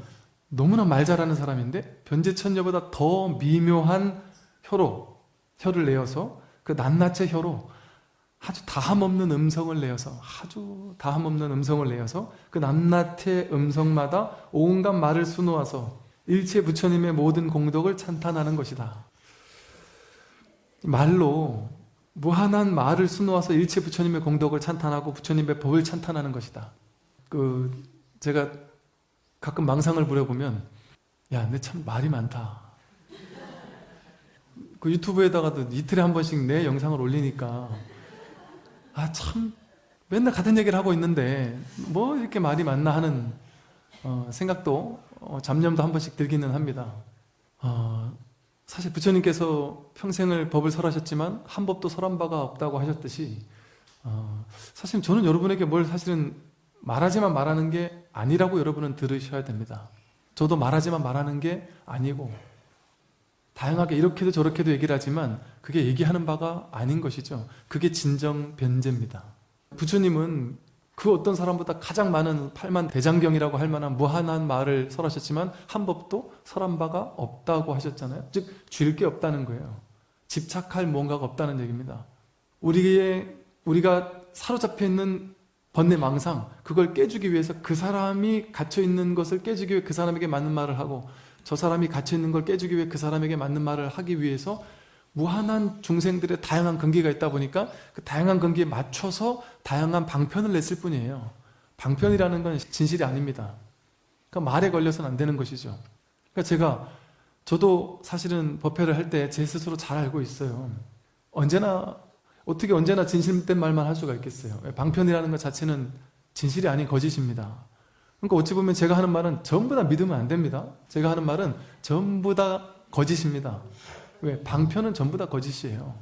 Speaker 1: 너무나 말 잘하는 사람인데 변제천녀보다 더 미묘한 혀를 내어서 그 낱낱의 혀로 아주 다함없는 음성을 내어서 그 낱낱의 음성마다 온갖 말을 수놓아서 일체 부처님의 모든 공덕을 찬탄하는 것이다. 말로 무한한 말을 수놓아서 일체 부처님의 공덕을 찬탄하고 부처님의 법을 찬탄하는 것이다. 제가 가끔 망상을 부려보면, 야, 내 참 말이 많다. 그 유튜브에다가도 이틀에 한 번씩 내 영상을 올리니까, 참 맨날 같은 얘기를 하고 있는데 뭐 이렇게 말이 많나 하는 생각도, 잡념도 한 번씩 들기는 합니다. 사실 부처님께서 평생을 법을 설하셨지만 한 법도 설한 바가 없다고 하셨듯이, 사실 저는 여러분에게 뭘 사실은 말하지만 말하는 게 아니라고 여러분은 들으셔야 됩니다. 저도 말하지만 말하는 게 아니고 다양하게 이렇게도 저렇게도 얘기를 하지만 그게 얘기하는 바가 아닌 것이죠. 그게 진정 변제입니다. 부처님은 그 어떤 사람보다 가장 많은 8만 대장경이라고 할 만한 무한한 말을 설하셨지만 한 법도 설한 바가 없다고 하셨잖아요. 즉 줄 게 없다는 거예요. 집착할 뭔가가 없다는 얘기입니다. 우리가 사로잡혀 있는 번뇌망상, 그걸 깨주기 위해서 그 사람이 갇혀있는 것을 깨주기 위해 그 사람에게 맞는 말을 하고, 저 사람이 갇혀있는 걸 깨주기 위해 그 사람에게 맞는 말을 하기 위해서 무한한 중생들의 다양한 근기가 있다 보니까 그 다양한 근기에 맞춰서 다양한 방편을 냈을 뿐이에요. 방편이라는 건 진실이 아닙니다. 그러니까 말에 걸려서는 안 되는 것이죠. 그러니까 저도 사실은 법회를 할 때 제 스스로 잘 알고 있어요. 어떻게 언제나 진실된 말만 할 수가 있겠어요. 방편이라는 것 자체는 진실이 아닌 거짓입니다. 그러니까 어찌 보면 제가 하는 말은 전부 다 믿으면 안 됩니다. 제가 하는 말은 전부 다 거짓입니다. 왜? 방편은 전부 다 거짓이에요.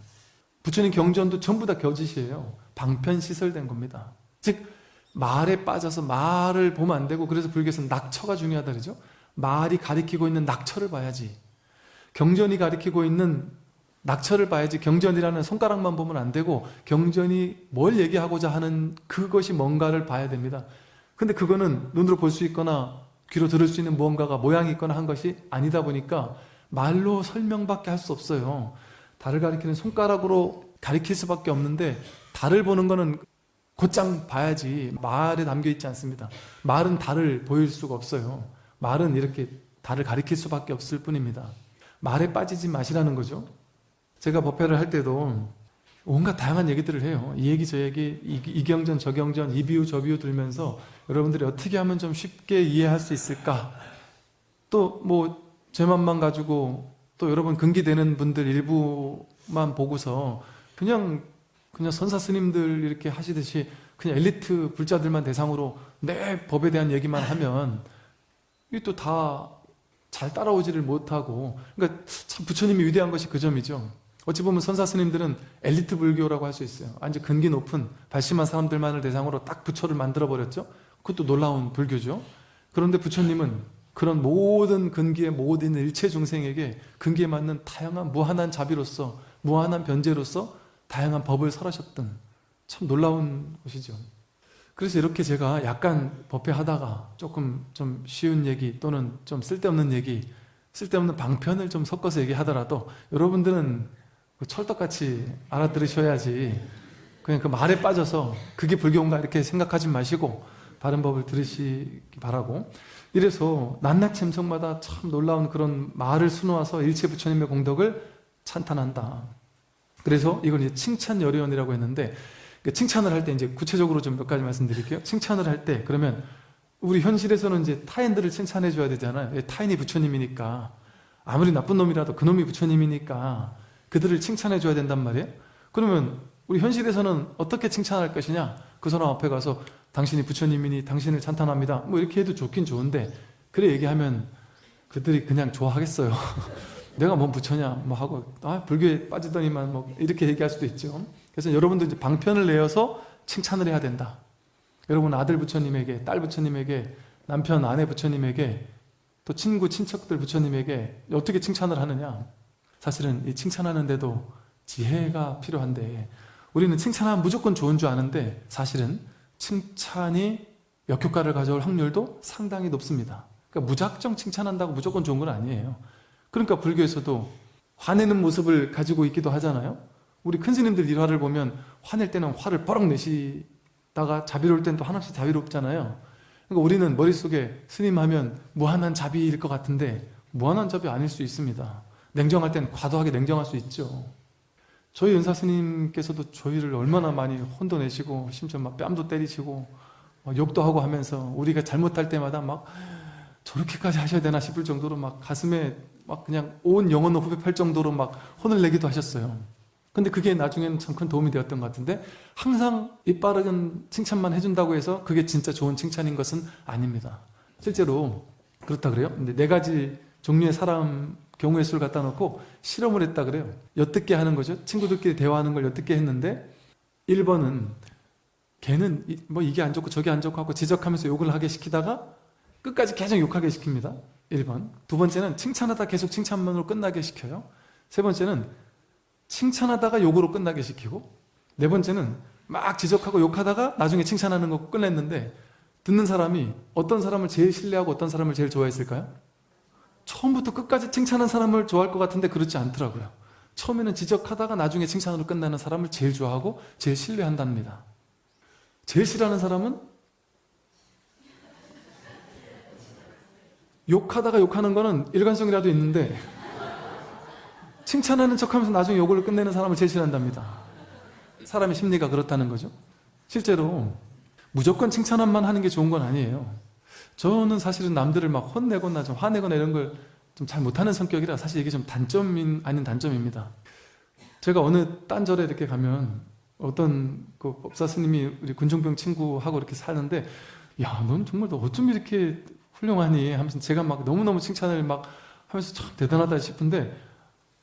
Speaker 1: 부처님 경전도 전부 다 거짓이에요. 방편 시설된 겁니다. 즉 말에 빠져서 말을 보면 안 되고, 그래서 불교에서는 낙처가 중요하다 그러죠. 말이 가리키고 있는 낙처를 봐야지, 경전이 가리키고 있는 낙처를 봐야지, 경전이라는 손가락만 보면 안 되고 경전이 뭘 얘기하고자 하는 그것이 뭔가를 봐야 됩니다. 근데 그거는 눈으로 볼 수 있거나 귀로 들을 수 있는 무언가가 모양이 있거나 한 것이 아니다 보니까 말로 설명밖에 할 수 없어요. 달을 가리키는 손가락으로 가리킬 수밖에 없는데, 달을 보는 거는 곧장 봐야지 말에 담겨 있지 않습니다. 말은 달을 보일 수가 없어요. 말은 이렇게 달을 가리킬 수밖에 없을 뿐입니다. 말에 빠지지 마시라는 거죠. 제가 법회를 할 때도 온갖 다양한 얘기들을 해요. 이 얘기 저 얘기, 이 경전 저 경전, 이 비유 저 비유 들면서 여러분들이 어떻게 하면 좀 쉽게 이해할 수 있을까. 또 뭐 제 맘만 가지고 또 여러분 근기되는 분들 일부만 보고서 그냥 선사 스님들 이렇게 하시듯이 그냥 엘리트 불자들만 대상으로 내 법에 대한 얘기만 하면 이게 또 다 잘 따라오지를 못하고, 그러니까 참 부처님이 위대한 것이 그 점이죠. 어찌 보면 선사 스님들은 엘리트 불교라고 할 수 있어요. 아주 근기 높은 발심한 사람들만을 대상으로 딱 부처를 만들어 버렸죠. 그것도 놀라운 불교죠. 그런데 부처님은 그런 모든 근기의 모든 일체 중생에게 근기에 맞는 다양한 무한한 자비로서, 무한한 변제로서 다양한 법을 설하셨던 참 놀라운 것이죠. 그래서 이렇게 제가 약간 법회하다가 조금 좀 쉬운 얘기 또는 좀 쓸데없는 얘기, 쓸데없는 방편을 좀 섞어서 얘기하더라도 여러분들은 철떡같이 알아들으셔야지, 그냥 그 말에 빠져서 그게 불교인가 이렇게 생각하지 마시고 바른 법을 들으시기 바라고. 이래서 낱낱이 음성마다 참 놀라운 그런 말을 수놓아서 일체 부처님의 공덕을 찬탄한다. 그래서 이걸 이제 칭찬여려원이라고 했는데, 칭찬을 할 때 이제 구체적으로 좀 몇 가지 말씀드릴게요. 칭찬을 할 때, 그러면 우리 현실에서는 이제 타인들을 칭찬해 줘야 되잖아요. 타인이 부처님이니까, 아무리 나쁜 놈이라도 그놈이 부처님이니까 그들을 칭찬해 줘야 된단 말이에요. 그러면 우리 현실에서는 어떻게 칭찬할 것이냐? 그 사람 앞에 가서 당신이 부처님이니 당신을 찬탄합니다, 뭐 이렇게 해도 좋긴 좋은데, 그래 얘기하면 그들이 그냥 좋아하겠어요. 내가 뭔 부처냐 뭐 하고 불교에 빠지더니만 뭐 이렇게 얘기할 수도 있죠. 그래서 여러분도 이제 방편을 내어서 칭찬을 해야 된다. 여러분 아들 부처님에게, 딸 부처님에게, 남편 아내 부처님에게, 또 친구 친척들 부처님에게 어떻게 칭찬을 하느냐. 사실은 이 칭찬하는데도 지혜가 필요한데, 우리는 칭찬하면 무조건 좋은 줄 아는데 사실은 칭찬이 역효과를 가져올 확률도 상당히 높습니다. 그러니까 무작정 칭찬한다고 무조건 좋은 건 아니에요. 그러니까 불교에서도 화내는 모습을 가지고 있기도 하잖아요. 우리 큰 스님들 일화를 보면 화낼 때는 화를 뻐럭 내시다가 자비로울 때는 또 한없이 자비롭잖아요. 그러니까 우리는 머릿속에 스님 하면 무한한 자비일 것 같은데 무한한 자비 아닐 수 있습니다. 냉정할 땐 과도하게 냉정할 수 있죠. 저희 은사 스님께서도 저희를 얼마나 많이 혼도 내시고 심지어 막 뺨도 때리시고 막 욕도 하고 하면서 우리가 잘못할 때마다 막 저렇게까지 하셔야 되나 싶을 정도로 막 가슴에 막 그냥 온 영혼을 후벼팔 정도로 막 혼을 내기도 하셨어요. 근데 그게 나중에는 참 큰 도움이 되었던 것 같은데, 항상 이빠른 칭찬만 해준다고 해서 그게 진짜 좋은 칭찬인 것은 아닙니다. 실제로 그렇다 그래요. 근데 4가지 종류의 사람 경우의 수를 갖다 놓고 실험을 했다 그래요. 엿듣게 하는 거죠. 친구들끼리 대화하는 걸 엿듣게 했는데, 1번은 걔는 뭐 이게 안 좋고 저게 안 좋고 하고 지적하면서 욕을 하게 시키다가 끝까지 계속 욕하게 시킵니다. 1번. 2번째는 칭찬하다 계속 칭찬만으로 끝나게 시켜요. 3번째는 칭찬하다가 욕으로 끝나게 시키고, 4번째는 막 지적하고 욕하다가 나중에 칭찬하는 거 끝냈는데, 듣는 사람이 어떤 사람을 제일 신뢰하고 어떤 사람을 제일 좋아했을까요? 처음부터 끝까지 칭찬한 사람을 좋아할 것 같은데 그렇지 않더라고요. 처음에는 지적하다가 나중에 칭찬으로 끝나는 사람을 제일 좋아하고 제일 신뢰한답니다. 제일 싫어하는 사람은 욕하다가 욕하는 거는 일관성이라도 있는데 칭찬하는 척하면서 나중에 욕을 끝내는 사람을 제일 싫어한답니다. 사람의 심리가 그렇다는 거죠. 실제로 무조건 칭찬만 하는 게 좋은 건 아니에요. 저는 사실은 남들을 막 혼내거나 좀 화내거나 이런 걸 좀 잘 못하는 성격이라 사실 이게 좀 단점인 아닌 단점입니다. 제가 어느 딴절에 이렇게 가면 어떤 그 법사 스님이 우리 군종병 친구하고 이렇게 사는데, 야, 넌 정말 너 어쩜 이렇게 훌륭하니 하면서 제가 막 너무너무 칭찬을 막 하면서 참 대단하다 싶은데,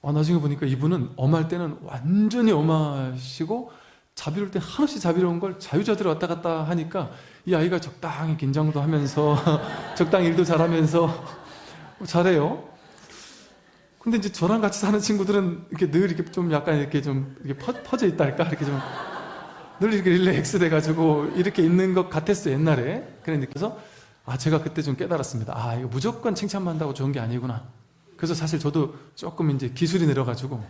Speaker 1: 나중에 보니까 이분은 엄할 때는 완전히 엄하시고 자비로울 때 한없이 자비로운 걸 자유자재로 왔다 갔다 하니까 이 아이가 적당히 긴장도 하면서 적당히 일도 잘하면서 잘해요. 근데 이제 저랑 같이 사는 친구들은 이렇게 늘 이렇게 좀 약간 이렇게 좀 이렇게 퍼져 있다 할까? 이렇게 좀 늘 이렇게 릴렉스 돼가지고 이렇게 있는 것 같았어요, 옛날에. 그래서 제가 그때 좀 깨달았습니다. 이거 무조건 칭찬만 한다고 좋은 게 아니구나. 그래서 사실 저도 조금 이제 기술이 내려가지고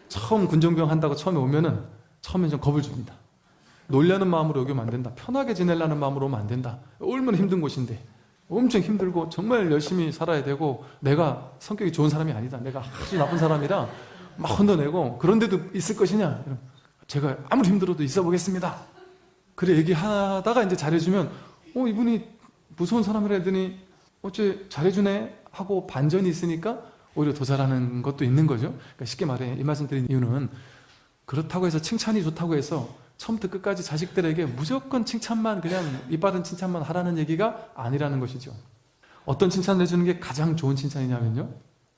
Speaker 1: 처음 군종병 한다고 처음에 오면은 처음엔 좀 겁을 줍니다. 놀려는 마음으로 여기 오면 안 된다. 편하게 지내려는 마음으로 오면 안 된다. 얼마나 힘든 곳인데. 엄청 힘들고 정말 열심히 살아야 되고 내가 성격이 좋은 사람이 아니다. 내가 아주 나쁜 사람이라 막 혼내고 그런데도 있을 것이냐. 제가 아무리 힘들어도 있어 보겠습니다. 그래 얘기하다가 이제 잘해주면 이분이 무서운 사람이라 했더니 어째 잘해주네 하고 반전이 있으니까 오히려 더 잘하는 것도 있는 거죠. 그러니까 쉽게 말해 이 말씀 드린 이유는 그렇다고 해서 칭찬이 좋다고 해서 처음부터 끝까지 자식들에게 무조건 칭찬만 그냥 이빠른 칭찬만 하라는 얘기가 아니라는 것이죠. 어떤 칭찬을 해주는 게 가장 좋은 칭찬이냐면요,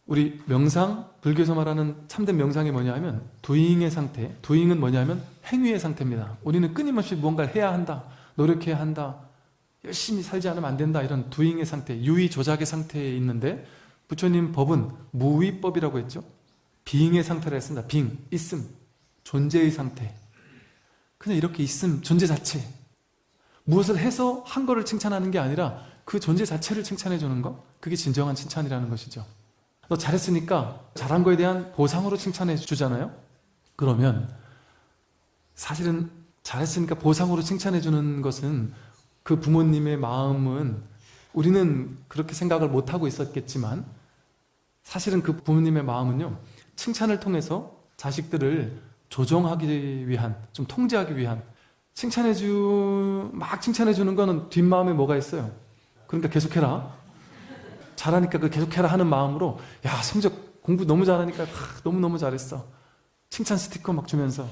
Speaker 1: 우리 명상, 불교에서 말하는 참된 명상이 뭐냐 하면 도잉의 상태, 도잉은 뭐냐면 행위의 상태입니다. 우리는 끊임없이 무언가를 해야 한다, 노력해야 한다, 열심히 살지 않으면 안 된다, 이런 도잉의 상태, 유의 조작의 상태에 있는데 부처님 법은 무위법이라고 했죠. 빙의 상태라 했습니다. 빙, 있음, 존재의 상태. 그냥 이렇게 있음, 존재 자체. 무엇을 해서 한 거를 칭찬하는 게 아니라 그 존재 자체를 칭찬해 주는 거, 그게 진정한 칭찬이라는 것이죠. 너 잘했으니까 잘한 거에 대한 보상으로 칭찬해 주잖아요. 그러면 사실은 잘했으니까 보상으로 칭찬해 주는 것은 그 부모님의 마음은 우리는 그렇게 생각을 못하고 있었겠지만 사실은 그 부모님의 마음은요, 칭찬을 통해서 자식들을 조정하기 위한, 좀 통제하기 위한, 막 칭찬해주는 거는 뒷마음에 뭐가 있어요? 그러니까 계속해라. 잘하니까 그 계속해라 하는 마음으로, 야, 성적 공부 너무 잘하니까 너무너무 잘했어. 칭찬 스티커 막 주면서,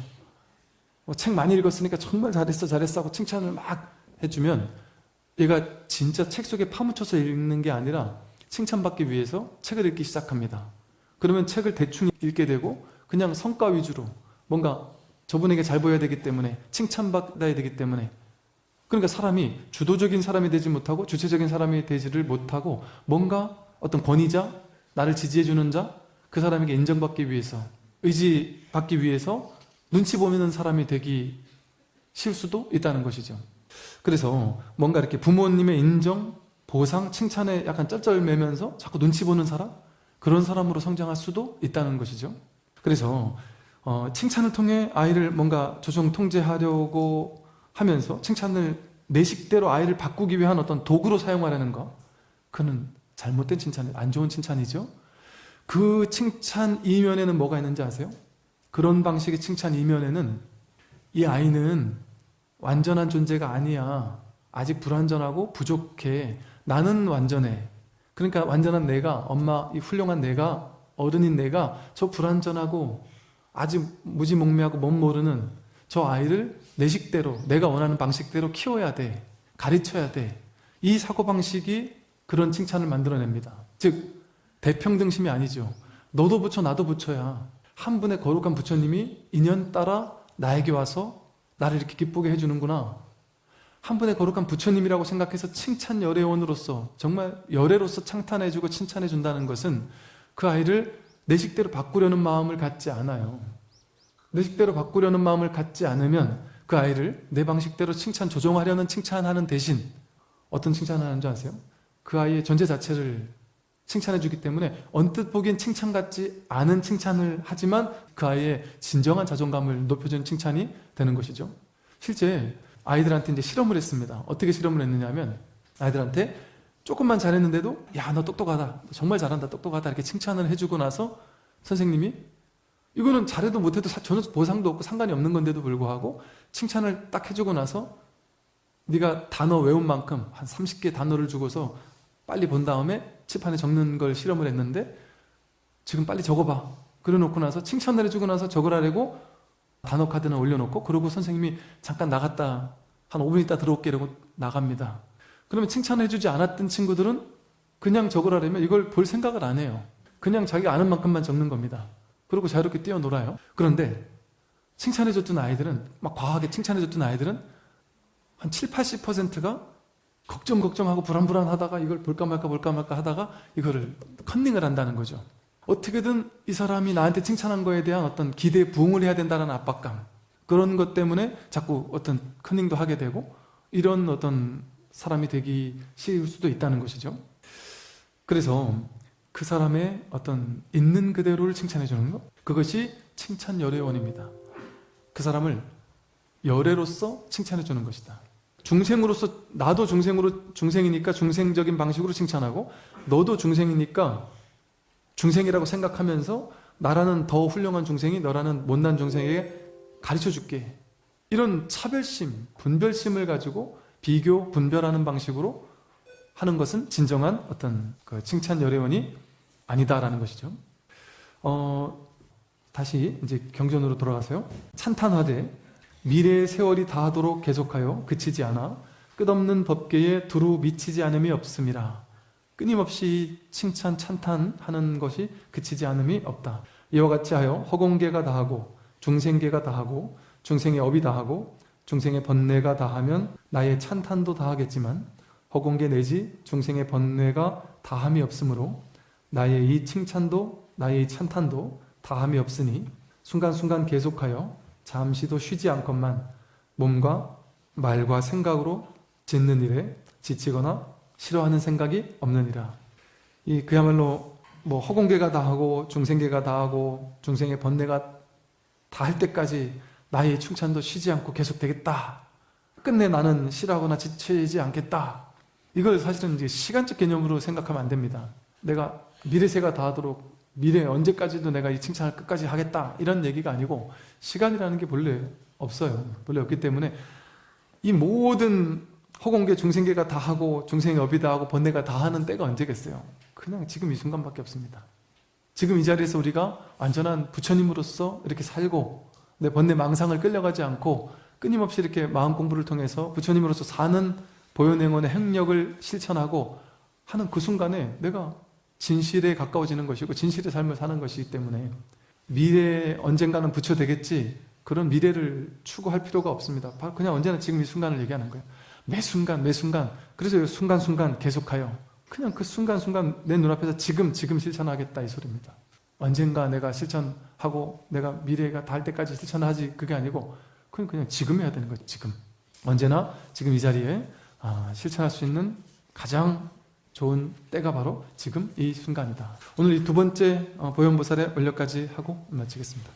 Speaker 1: 책 많이 읽었으니까 정말 잘했어 하고 칭찬을 막 해주면 얘가 진짜 책 속에 파묻혀서 읽는 게 아니라 칭찬받기 위해서 책을 읽기 시작합니다. 그러면 책을 대충 읽게 되고 그냥 성과 위주로 뭔가 저분에게 잘 보여야 되기 때문에 칭찬받아야 되기 때문에 그러니까 사람이 주도적인 사람이 되지 못하고 주체적인 사람이 되지를 못하고 뭔가 어떤 권위자, 나를 지지해주는 자, 그 사람에게 인정받기 위해서 의지받기 위해서 눈치 보이는 사람이 되기 쉬울 수도 있다는 것이죠. 그래서 뭔가 이렇게 부모님의 인정, 보상, 칭찬에 약간 쩔쩔매면서 자꾸 눈치 보는 사람? 그런 사람으로 성장할 수도 있다는 것이죠. 그래서 칭찬을 통해 아이를 뭔가 조정 통제하려고 하면서 칭찬을 내 식대로 아이를 바꾸기 위한 어떤 도구로 사용하려는 것, 그는 잘못된 칭찬, 안 좋은 칭찬이죠. 그 칭찬 이면에는 뭐가 있는지 아세요? 그런 방식의 칭찬 이면에는 이 아이는 완전한 존재가 아니야. 아직 불완전하고 부족해. 나는 완전해. 그러니까 완전한 내가, 엄마, 이 훌륭한 내가, 어른인 내가 저 불완전하고 아직 무지몽매하고 못 모르는 저 아이를 내 식대로, 내가 원하는 방식대로 키워야 돼. 가르쳐야 돼. 이 사고방식이 그런 칭찬을 만들어냅니다. 즉 대평등심이 아니죠. 너도 부처 나도 부처야. 한 분의 거룩한 부처님이 인연 따라 나에게 와서 나를 이렇게 기쁘게 해주는구나. 한 분의 거룩한 부처님이라고 생각해서 칭찬 열애원으로서 정말 열애로서 창탄해주고 칭찬해준다는 것은 그 아이를 내 식대로 바꾸려는 마음을 갖지 않아요. 내 식대로 바꾸려는 마음을 갖지 않으면 그 아이를 내 방식대로 칭찬 조정하려는 칭찬하는 대신 어떤 칭찬을 하는 줄 아세요? 그 아이의 존재 자체를 칭찬해주기 때문에 언뜻 보기엔 칭찬 같지 않은 칭찬을 하지만 그 아이의 진정한 자존감을 높여주는 칭찬이 되는 것이죠. 실제 아이들한테 이제 실험을 했습니다. 어떻게 실험을 했느냐면 아이들한테 조금만 잘했는데도 야, 너 똑똑하다. 정말 잘한다. 똑똑하다. 이렇게 칭찬을 해주고 나서 선생님이 이거는 잘해도 못해도 전혀 보상도 없고 상관이 없는 건데도 불구하고 칭찬을 딱 해주고 나서 네가 단어 외운 만큼 한 30개 단어를 주고서 빨리 본 다음에 칠판에 적는 걸 실험을 했는데 지금 빨리 적어봐. 그래 놓고 나서 칭찬을 해주고 나서 적으라고 단어 카드는 올려놓고 그러고 선생님이 잠깐 나갔다 한 5분 있다 들어올게 이러고 나갑니다. 그러면 칭찬해주지 않았던 친구들은 그냥 적으라면 이걸 볼 생각을 안 해요. 그냥 자기가 아는 만큼만 적는 겁니다. 그리고 자유롭게 뛰어놀아요. 그런데 칭찬해줬던 아이들은 막 과하게 칭찬해줬던 아이들은 한 7, 80%가 걱정하고 불안하다가 이걸 볼까 말까 하다가 이거를 컨닝을 한다는 거죠. 어떻게든 이 사람이 나한테 칭찬한 거에 대한 어떤 기대에 부응을 해야 된다는 압박감, 그런 것 때문에 자꾸 어떤 컨닝도 하게 되고 이런 어떤 사람이 되기 쉬울 수도 있다는 것이죠. 그래서 그 사람의 어떤 있는 그대로를 칭찬해 주는 것, 그것이 칭찬 열애원입니다. 그 사람을 열애로서 칭찬해 주는 것이다. 중생으로서, 나도 중생이니까 중생적인 방식으로 칭찬하고 너도 중생이니까 중생이라고 생각하면서 나라는 더 훌륭한 중생이 너라는 못난 중생에게 가르쳐 줄게. 이런 차별심, 분별심을 가지고 비교, 분별하는 방식으로 하는 것은 진정한 어떤 그 칭찬 열애원이 아니다라는 것이죠. 다시 이제 경전으로 돌아가서요. 찬탄하되 미래의 세월이 다하도록 계속하여 그치지 않아 끝없는 법계에 두루 미치지 않음이 없음이라. 끊임없이 칭찬, 찬탄하는 것이 그치지 않음이 없다. 이와 같이 하여 허공계가 다하고 중생계가 다하고 중생의 업이 다하고 중생의 번뇌가 다하면 나의 찬탄도 다하겠지만 허공계 내지 중생의 번뇌가 다함이 없으므로 나의 이 칭찬도 나의 이 찬탄도 다함이 없으니 순간순간 계속하여 잠시도 쉬지 않건만 몸과 말과 생각으로 짓는 일에 지치거나 싫어하는 생각이 없느니라. 이 그야말로 뭐 허공계가 다하고 중생계가 다하고 중생의 번뇌가 다할 때까지 나의 칭찬도 쉬지 않고 계속되겠다. 끝내 나는 싫어하거나 지치지 않겠다. 이걸 사실은 이제 시간적 개념으로 생각하면 안 됩니다. 내가 미래세가 다하도록 미래 언제까지도 내가 이 칭찬을 끝까지 하겠다 이런 얘기가 아니고 시간이라는 게 본래 없어요. 본래 없기 때문에 이 모든 허공계 중생계가 다하고 중생의 업이 다하고 번뇌가 다하는 때가 언제겠어요? 그냥 지금 이 순간밖에 없습니다. 지금 이 자리에서 우리가 완전한 부처님으로서 이렇게 살고 내 번뇌 망상을 끌려가지 않고 끊임없이 이렇게 마음 공부를 통해서 부처님으로서 사는 보현행원의 행력을 실천하고 하는 그 순간에 내가 진실에 가까워지는 것이고 진실의 삶을 사는 것이기 때문에 미래에 언젠가는 부처되겠지 그런 미래를 추구할 필요가 없습니다. 바로 그냥 언제나 지금 이 순간을 얘기하는 거예요. 매 순간 매 순간. 그래서 순간순간 계속하여 그냥 그 순간순간 내 눈앞에서 지금 실천하겠다 이 소리입니다. 언젠가 내가 실천하고 내가 미래가 닿을 때까지 실천하지 그게 아니고 그냥 지금 해야 되는 거예요. 지금. 언제나 지금 이 자리에 실천할 수 있는 가장 좋은 때가 바로 지금 이 순간이다. 오늘 이 두 번째 보현보살의 원력까지 하고 마치겠습니다.